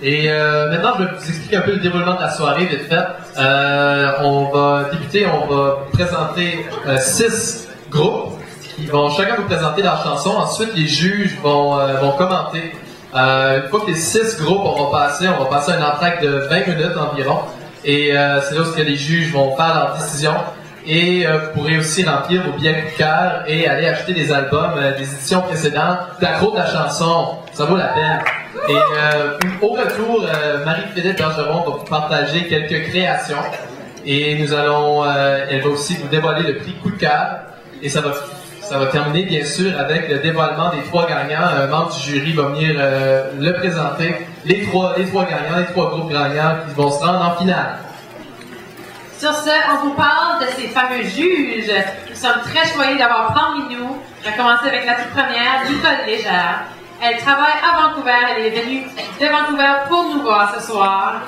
Et maintenant, je vais vous expliquer un peu le déroulement de la soirée, vite fait. On va débuter, on va présenter 6 groupes qui vont chacun vous présenter leur chanson. Ensuite, les juges vont commenter. Une fois que les 6 groupes on va passer un entracte de 20 minutes environ. Et c'est là où les juges vont faire leur décision. Et vous pourrez aussi remplir vos billets coup de cœur et aller acheter des albums des éditions précédentes d'accro de la chanson. Ça vaut la peine. Et au retour, Marie-Philippe Bergeron va vous partager quelques créations. Et nous allons, elle va aussi vous dévoiler le prix coup de cœur. Et ça va terminer bien sûr avec le dévoilement des 3 gagnants. Un membre du jury va venir le présenter. Les trois gagnants, les 3 groupes gagnants qui vont se rendre en finale. Sur ce, on vous parle de ces fameux juges. Nous sommes très choyés d'avoir parmi nous. On va commencer avec la toute première, Nicole Légère. Elle travaille à Vancouver. Elle est venue de Vancouver pour nous voir ce soir.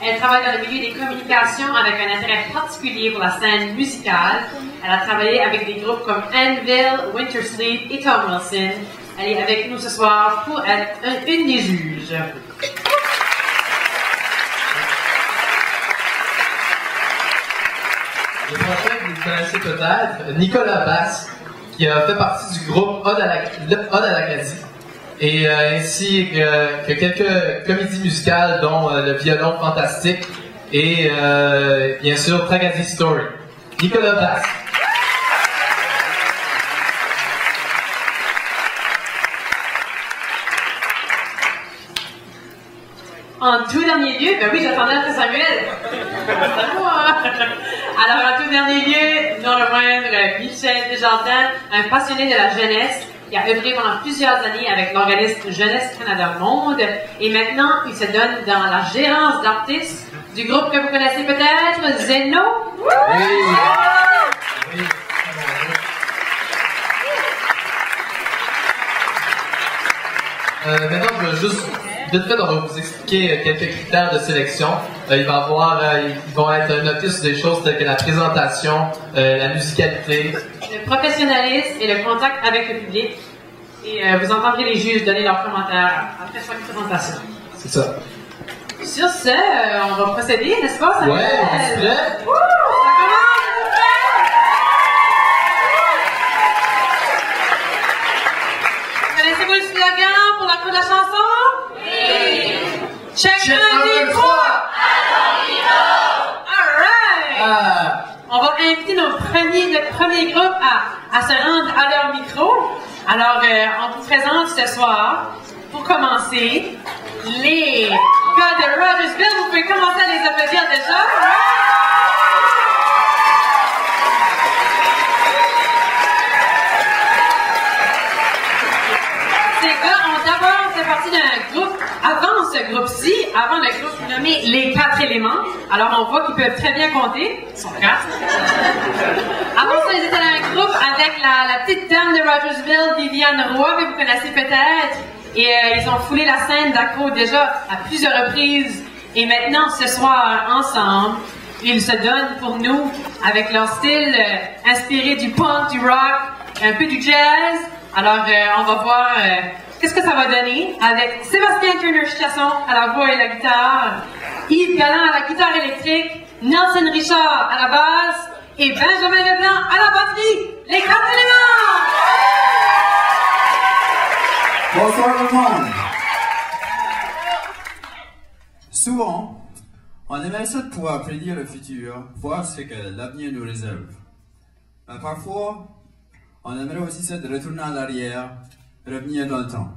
Elle travaille dans le milieu des communications avec un intérêt particulier pour la scène musicale. Elle a travaillé avec des groupes comme Anvil, Winter Sleep et Tom Wilson. Elle est avec nous ce soir pour être une des juges. Le prochain, vous le connaissez peut-être, Nicolas Basse, qui a fait partie du groupe Ode à l'Acadie, et ainsi que quelques comédies musicales, dont le violon fantastique et bien sûr Tragedy Story. Nicolas Basse. En tout dernier lieu, ben oui, j'attendais après Samuel. Alors, en tout dernier lieu, non le moindre, Michel Desjardins, un passionné de la jeunesse, qui a œuvré pendant plusieurs années avec l'organisme Jeunesse Canada Monde, et maintenant, il se donne dans la gérance d'artistes du groupe que vous connaissez peut-être, Zeno. Oui. Oui. Maintenant, je veux juste vite fait, on va vous expliquer quelques critères de sélection. Ils vont être notés sur des choses telles que la présentation, la musicalité, le professionnalisme et le contact avec le public. Et vous entendrez les juges donner leurs commentaires après chaque présentation. C'est ça. Sur ce, on va procéder, n'est-ce pas, Samuel? Ouais, on est prêt? Ça commence! Connaissez-vous le slogan pour la fin de la chanson? Oui! Check 1, 2, 3! Alright! On va inviter notre premier groupe à se rendre à leur micro. Alors, on vous présente ce soir, pour commencer, les gars de Rogersville. Vous pouvez commencer à les applaudir déjà. Ces gars ont d'abord fait partie d'un groupe, avant ce groupe-ci, avant le groupe nommé Les 4 éléments. Alors, on voit qu'ils peuvent très bien compter. Ils sont 4. Avant ça, ils étaient dans un groupe avec la petite dame de Rogersville, Viviane Roy, que vous connaissez peut-être. Et ils ont foulé la scène d'Accro déjà à plusieurs reprises. Et maintenant, ce soir, ensemble, ils se donnent pour nous avec leur style inspiré du punk, du rock, un peu du jazz. Alors, on va voir qu'est-ce que ça va donner avec Sébastien Turner-Chasson à la voix et la guitare, Yves Galland à la guitare électrique, Nelson Richard à la basse et Benjamin Leblanc à la batterie. Les 4 éléments! Bonsoir tout le monde. Souvent, on aimerait ça de pouvoir prédire le futur, voir ce que l'avenir nous réserve. Mais parfois, on aimerait aussi ça de retourner en arrière, revenir dans le temps.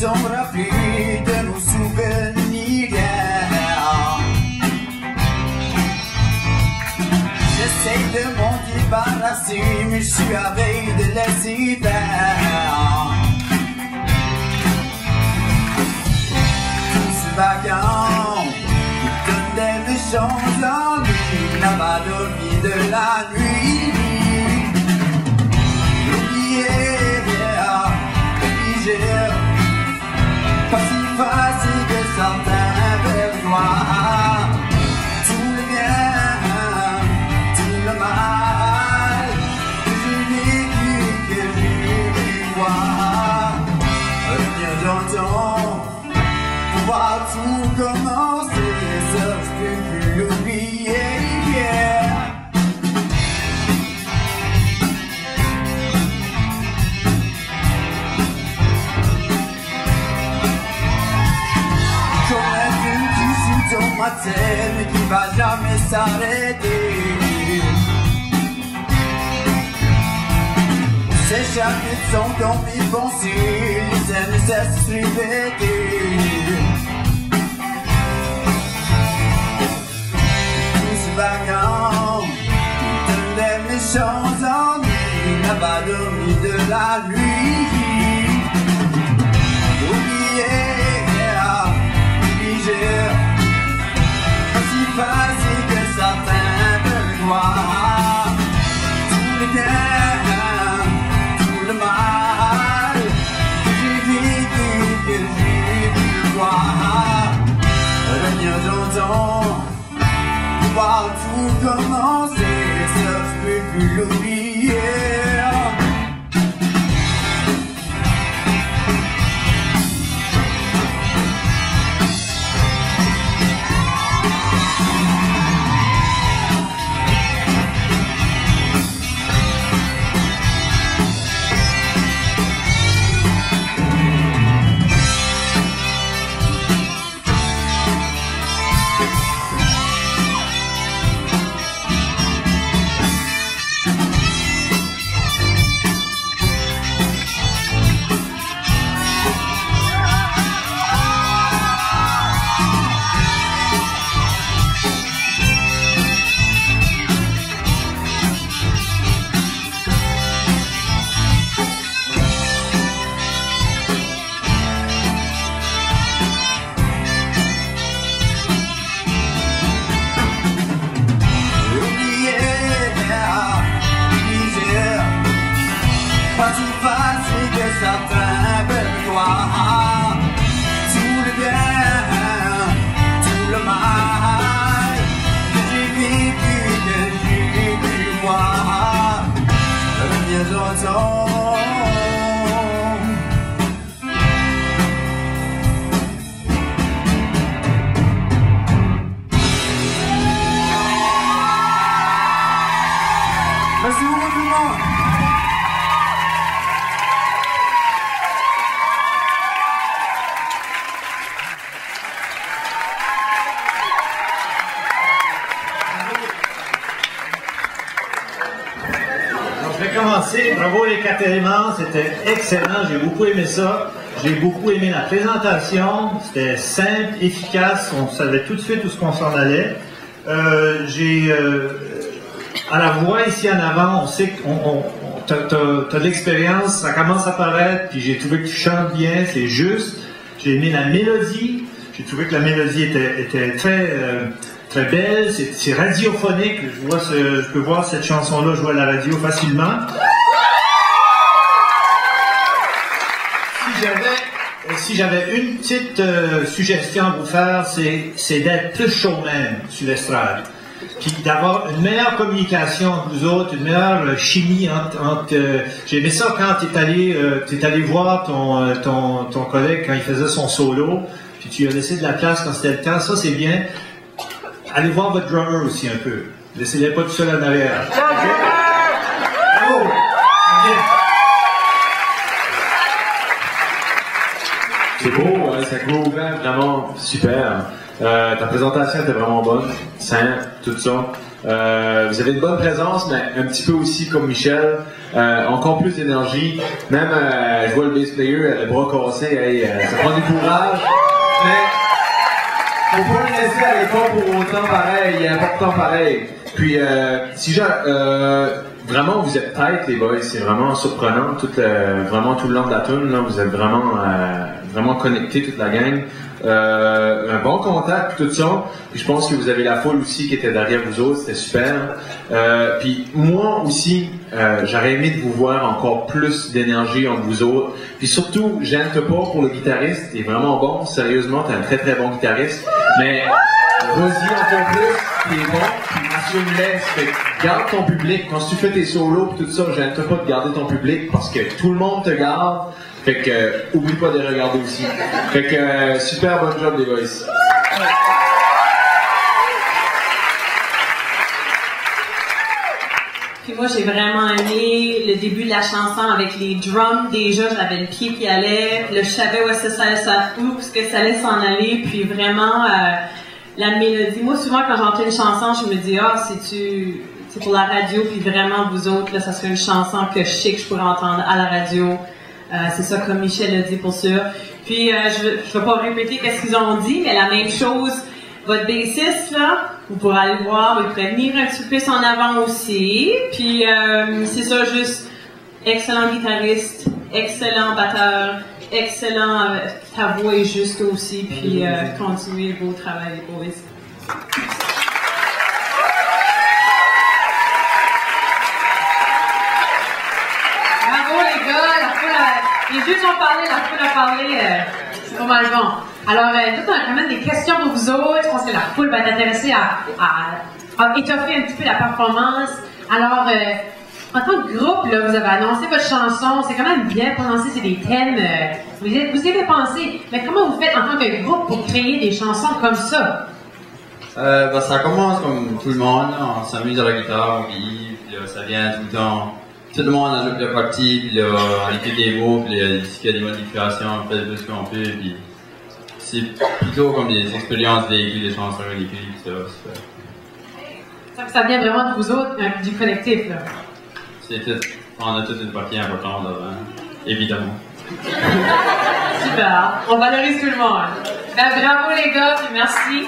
Sont rappelés de nos souvenirs. J'essaie de monter débarrassé, mais je suis à veille de laisser faire. Tout ce vagant qui donne des méchants ennuis, n'a pas dormi de la nuit. Pas si facile que certains veulent voir. Tout le bien, tout le mal que j'ai vécu, que j'ai pu voir. Revenir dans le temps, pouvoir tout commencer, ça je peux plus l'oublier. Ma tête, mais qui va jamais s'arrêter. Ces chapitres sont dans mes pensées, les scènes ne cessent de se répéter. Tout ce vagant qui donne des méchants ennuis, n'a pas dormi de la nuit. Oubliez, facile que certains veulent voir. Tout le bien, tout le mal que j'ai vécu, que j'ai pu voir. Revenir dans le temps, pouvoir tout commencer, ça je peux plus l'oublier. Merci beaucoup tout le monde. Je vais commencer. Bravo les 4 éléments, c'était excellent, j'ai beaucoup aimé ça. J'ai beaucoup aimé la présentation, c'était simple, efficace, on savait tout de suite où ce qu'on s'en allait. À la voix ici en avant, on sait que t'as de l'expérience, ça commence à paraître, puis j'ai trouvé que tu chantes bien, c'est juste. J'ai aimé la mélodie, j'ai trouvé que la mélodie était très belle, c'est radiophonique, je peux voir cette chanson-là jouer à la radio facilement. Si j'avais une petite suggestion à vous faire, c'est d'être plus showman sur l'estrade. Puis d'avoir une meilleure communication entre vous autres, une meilleure chimie entre j'ai aimé ça quand t'es allé voir ton collègue quand il faisait son solo, puis tu lui as laissé de la place quand c'était le temps, ça c'est bien. Allez voir votre drummer aussi un peu. Laissez-les pas tout seul en arrière. Okay? Bravo! C'est beau, ça groove vraiment super. Ta présentation était vraiment bonne, simple, tout ça. Vous avez une bonne présence, mais un petit peu aussi comme Michel, encore plus d'énergie. Même, je vois le bass player, le bras cassé, ça prend du courage. Mais faut pas le laisser aller pas pour autant pareil, important pareil. Puis, vraiment, vous êtes tête, les boys. C'est vraiment surprenant. Vraiment tout le long de la tune, là, vous êtes vraiment connectés, toute la gang. Un bon contact, tout ça. Puis je pense que vous avez la foule aussi qui était derrière vous autres. C'était super. Puis moi aussi, j'aurais aimé de vous voir encore plus d'énergie entre vous autres. Puis surtout, gêne-toi pas pour le guitariste. Il est vraiment bon. Sérieusement, t'es un très très bon guitariste. Mais vas-y encore plus. T'es bon. Puis assume-les. Fait que garde ton public. Quand tu fais tes solos et tout ça, gêne-toi pas de garder ton public parce que tout le monde te garde. Fait que, oublie pas de les regarder aussi. Fait que, super bon job les boys. Puis moi, j'ai vraiment aimé le début de la chanson avec les drums. Déjà, j'avais le pied qui allait. Puis là, je savais où est-ce que ça allait s'en aller. Puis vraiment, la mélodie. Moi, souvent, quand j'entends une chanson, je me dis, c'est pour la radio. Puis vraiment, vous autres, là, ça serait une chanson que je sais que je pourrais entendre à la radio. C'est ça, comme Michel l'a dit pour ça. Puis, je vais pas répéter qu'est-ce qu'ils ont dit, mais la même chose, votre bassiste, là, vous pourrez aller le voir, il pourrait venir un petit peu plus en avant aussi. Puis, c'est ça, juste excellent guitariste, excellent batteur, excellent, ta voix est juste aussi, puis continuez le beau travail, les boys. Les juges ont parlé, la foule a parlé, c'est pas mal bon. Alors, nous, on a quand même des questions pour vous autres. Je pense que la foule va être intéressée à étoffer un petit peu la performance. Alors, en tant que groupe, là, vous avez annoncé votre chanson. C'est quand même bien prononcé, c'est des thèmes. Vous y avez pensé. Mais comment vous faites en tant que groupe pour créer des chansons comme ça? Ça commence comme tout le monde. On s'amuse à la guitare, puis ça vient tout le temps. Tout le monde ajoute des parties, puis on écrit des mots, puis s'il y a des modifications, on fait tout ce qu'on peut, puis c'est plutôt comme des expériences véhicules, des chansons véhicules, tout ça. Ça vient vraiment de vous autres, du collectif, là. On a toute une partie importante là-dedans, évidemment. Super, on valorise tout le monde. Ben, bravo les gars, puis merci.